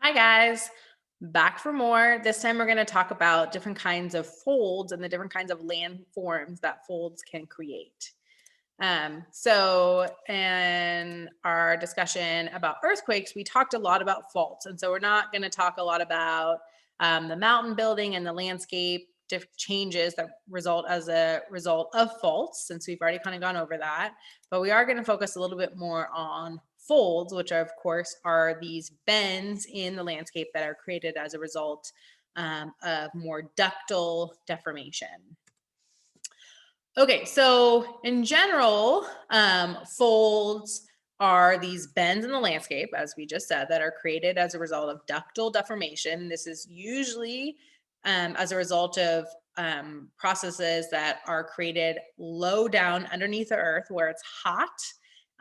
Hi guys, back for more. This time we're going to talk about different kinds of folds and the different kinds of landforms that folds can create. So in our discussion about earthquakes, we talked a lot about faults. And so we're not going to talk a lot about the mountain building and the landscape changes that result as a result of faults, since we've already kind of gone over that. But we are going to focus a little bit more on folds, which are, of course, are these bends in the landscape that are created as a result of more ductile deformation. Okay, so in general, folds are these bends in the landscape, as we just said, that are created as a result of ductile deformation. This is usually as a result of processes that are created low down underneath the earth where it's hot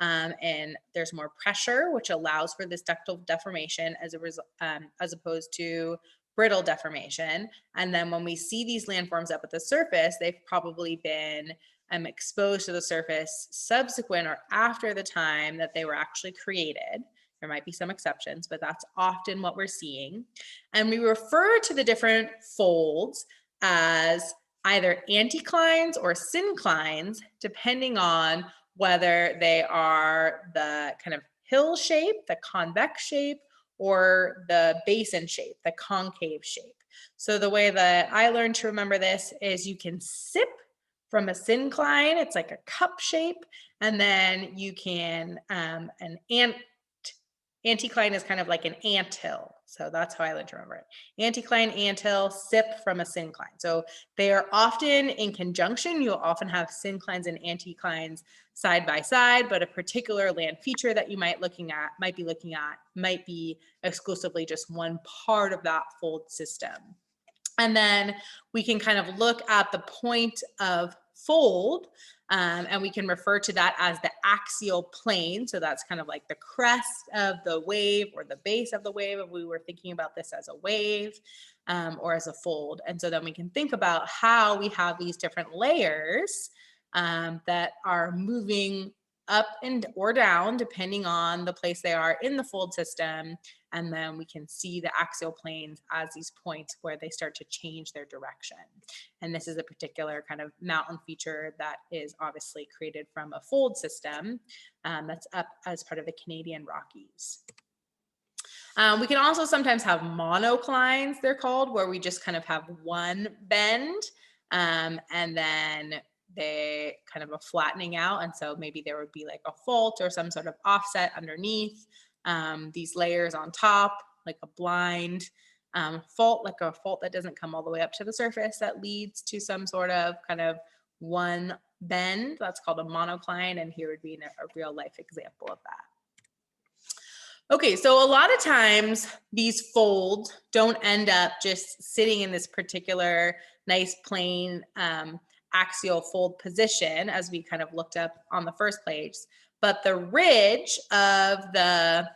and there's more pressure, which allows for this ductile deformation as opposed to brittle deformation. And then when we see these landforms up at the surface, they've probably been exposed to the surface subsequent or after the time that they were actually created. There might be some exceptions, but that's often what we're seeing. And we refer to the different folds as either anticlines or synclines, depending on whether they are the kind of hill shape, the convex shape, or the basin shape, the concave shape. So the way that I learned to remember this is you can sip from a syncline, it's like a cup shape, and then you can, anticline is kind of like an anthill. So that's how I learned to remember it. Anticline, anthill, sip from a syncline. So they are often in conjunction. You'll often have synclines and anticlines side by side, but a particular land feature that you might be looking at might be exclusively just one part of that fold system. And then we can kind of look at the point of fold, and we can refer to that as the axial plane. So that's kind of like the crest of the wave or the base of the wave, if we were thinking about this as a wave or as a fold. And so then we can think about how we have these different layers that are moving up and or down depending on the place they are in the fold system. And then we can see the axial planes as these points where they start to change their direction. And this is a particular kind of mountain feature that is obviously created from a fold system that's up as part of the Canadian Rockies. We can also sometimes have monoclines, they're called, where we just kind of have one bend and then they kind of a flattening out. And so maybe there would be like a fault or some sort of offset underneath these layers on top, like a blind fault, like a fault that doesn't come all the way up to the surface that leads to some sort of kind of one bend. That's called a monocline. And here would be a real life example of that. Okay, so a lot of times these folds don't end up just sitting in this particular nice plane axial fold position, as we kind of looked up on the first page, but the ridge of the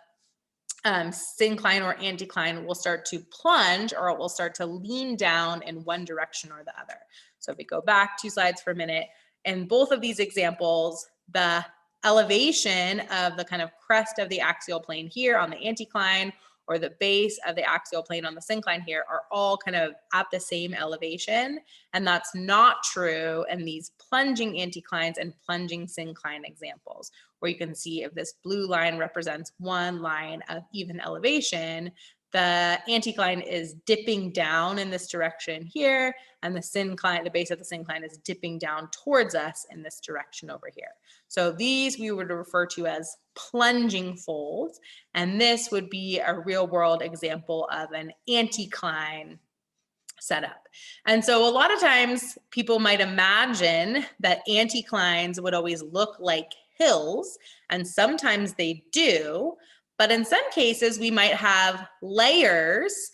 syncline or anticline will start to plunge, or it will start to lean down in one direction or the other. So if we go back 2 slides for a minute, in both of these examples, the elevation of the kind of crest of the axial plane here on the anticline or the base of the axial plane on the syncline here are all kind of at the same elevation. And that's not true in these plunging anticlines and plunging syncline examples, where you can see if this blue line represents one line of even elevation, the anticline is dipping down in this direction here, and the syncline, the base of the syncline, is dipping down towards us in this direction over here. So these we would refer to as plunging folds, and this would be a real world example of an anticline setup. And so a lot of times people might imagine that anticlines would always look like hills, and sometimes they do. But in some cases, we might have layers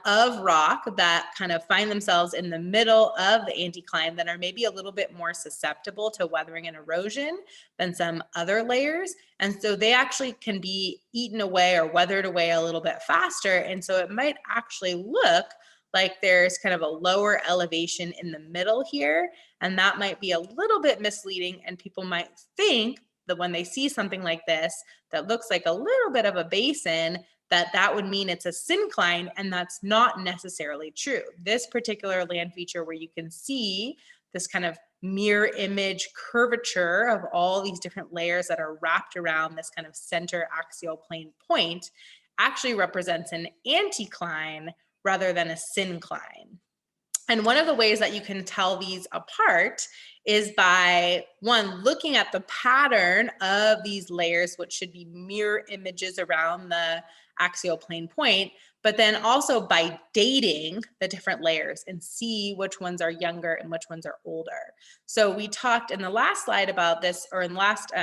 of rock that kind of find themselves in the middle of the anticline that are maybe a little bit more susceptible to weathering and erosion than some other layers. And so they actually can be eaten away or weathered away a little bit faster. And so it might actually look like there's kind of a lower elevation in the middle here. And that might be a little bit misleading. And people might think that when they see something like this that looks like a little bit of a basin, that would mean it's a syncline, and that's not necessarily true. This particular land feature where you can see this kind of mirror image curvature of all these different layers that are wrapped around this kind of center axial plane point actually represents an anticline rather than a syncline. And one of the ways that you can tell these apart is by, one, looking at the pattern of these layers, which should be mirror images around the axial plane point, but then also by dating the different layers and see which ones are younger and which ones are older. So we talked in the last slide about this, or in the last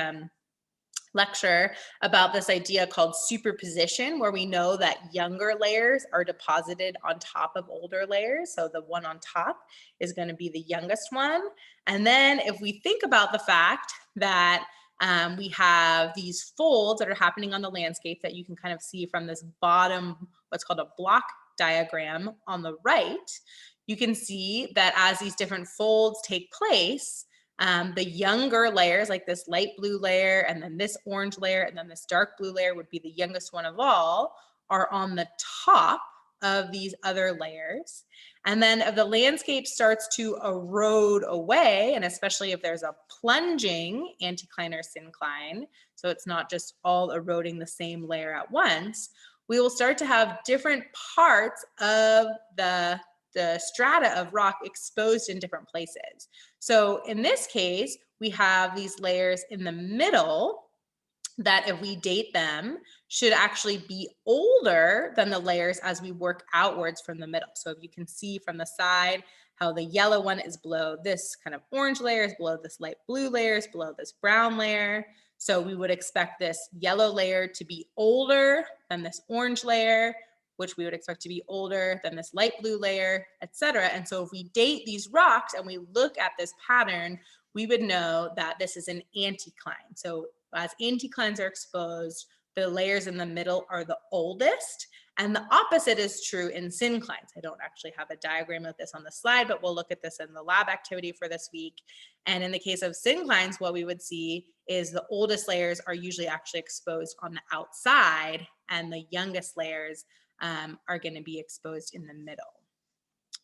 lecture, about this idea called superposition, where we know that younger layers are deposited on top of older layers. So the one on top is going to be the youngest one. And then if we think about the fact that we have these folds that are happening on the landscape that you can kind of see from this bottom, what's called a block diagram on the right, you can see that as these different folds take place, the younger layers, like this light blue layer, and then this orange layer, and then this dark blue layer would be the youngest one of all, are on the top of these other layers. And then if the landscape starts to erode away, and especially if there's a plunging anticline or syncline, so it's not just all eroding the same layer at once, we will start to have different parts of the strata of rock exposed in different places. So in this case, we have these layers in the middle that, if we date them, should actually be older than the layers as we work outwards from the middle. So if you can see from the side how the yellow one is below this kind of orange layer, is below this light blue layer, is below this brown layer. So we would expect this yellow layer to be older than this orange layer, which we would expect to be older than this light blue layer, etc. And so if we date these rocks and we look at this pattern, we would know that this is an anticline. So as anticlines are exposed, the layers in the middle are the oldest, and the opposite is true in synclines. I don't actually have a diagram of this on the slide, but we'll look at this in the lab activity for this week. And in the case of synclines, what we would see is the oldest layers are usually actually exposed on the outside, and the youngest layers are going to be exposed in the middle.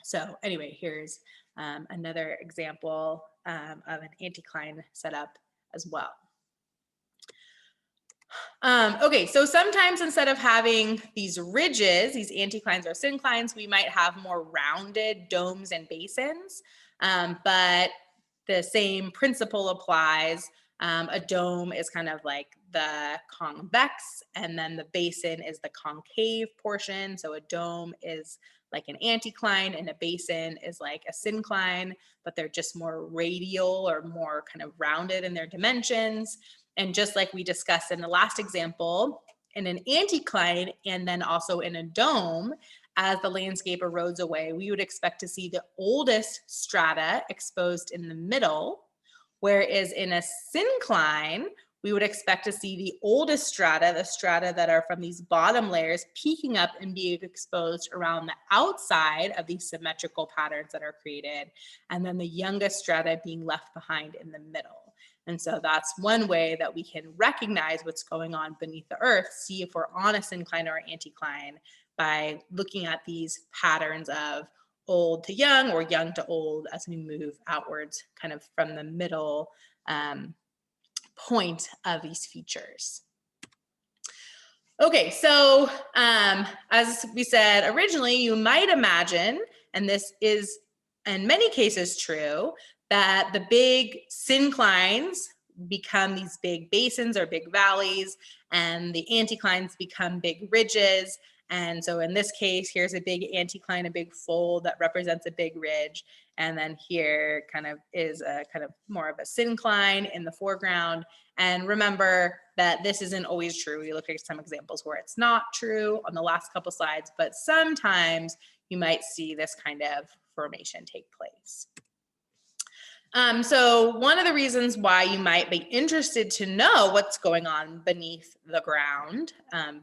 So anyway, here's another example of an anticline setup as well. Okay, so sometimes instead of having these ridges, these anticlines or synclines, we might have more rounded domes and basins, but the same principle applies. A dome is kind of like the convex, and then the basin is the concave portion. So a dome is like an anticline, and a basin is like a syncline, but they're just more radial or more kind of rounded in their dimensions. And just like we discussed in the last example, in an anticline and then also in a dome, as the landscape erodes away, we would expect to see the oldest strata exposed in the middle, whereas in a syncline, we would expect to see the oldest strata, the strata that are from these bottom layers, peaking up and being exposed around the outside of these symmetrical patterns that are created, and then the youngest strata being left behind in the middle. And so that's one way that we can recognize what's going on beneath the earth, see if we're on a syncline or anticline, by looking at these patterns of old to young or young to old as we move outwards kind of from the middle point of these features. Okay, so as we said originally, you might imagine, and this is in many cases true, that the big synclines become these big basins or big valleys, and the anticlines become big ridges. And so in this case, here's a big anticline, a big fold that represents a big ridge. And then here kind of is a kind of more of a syncline in the foreground. And remember that this isn't always true. We looked at some examples where it's not true on the last couple slides, but sometimes you might see this kind of formation take place. So one of the reasons why you might be interested to know what's going on beneath the ground,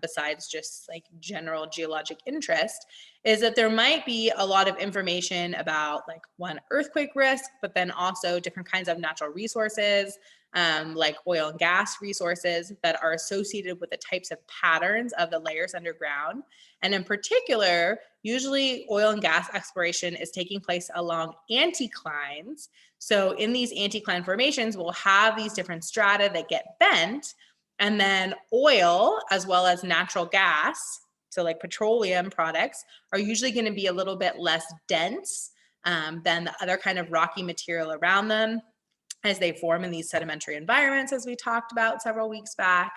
besides just like general geologic interest, is that there might be a lot of information about, like, one, earthquake risk, but then also different kinds of natural resources. like oil and gas resources that are associated with the types of patterns of the layers underground. And in particular, usually oil and gas exploration is taking place along anticlines. So in these anticline formations, we'll have these different strata that get bent, and then oil as well as natural gas, so like petroleum products, are usually going to be a little bit less dense than the other kind of rocky material around them as they form in these sedimentary environments, as we talked about several weeks back.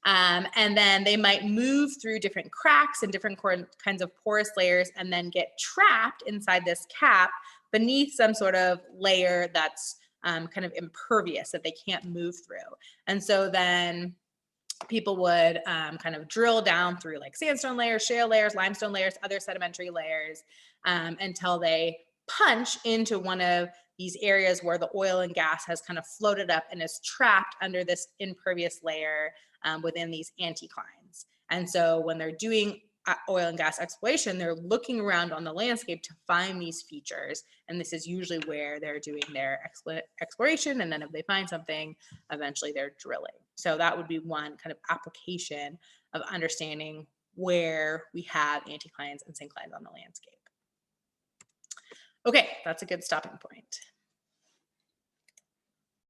And then they might move through different cracks and different kinds of porous layers and then get trapped inside this cap beneath some sort of layer that's kind of impervious that they can't move through. And so then people would kind of drill down through like sandstone layers, shale layers, limestone layers, other sedimentary layers until they punch into one of these areas where the oil and gas has kind of floated up and is trapped under this impervious layer within these anticlines. And so when they're doing oil and gas exploration, they're looking around on the landscape to find these features. And this is usually where they're doing their exploration. And then if they find something, eventually they're drilling. So that would be one kind of application of understanding where we have anticlines and synclines on the landscape. Okay, that's a good stopping point.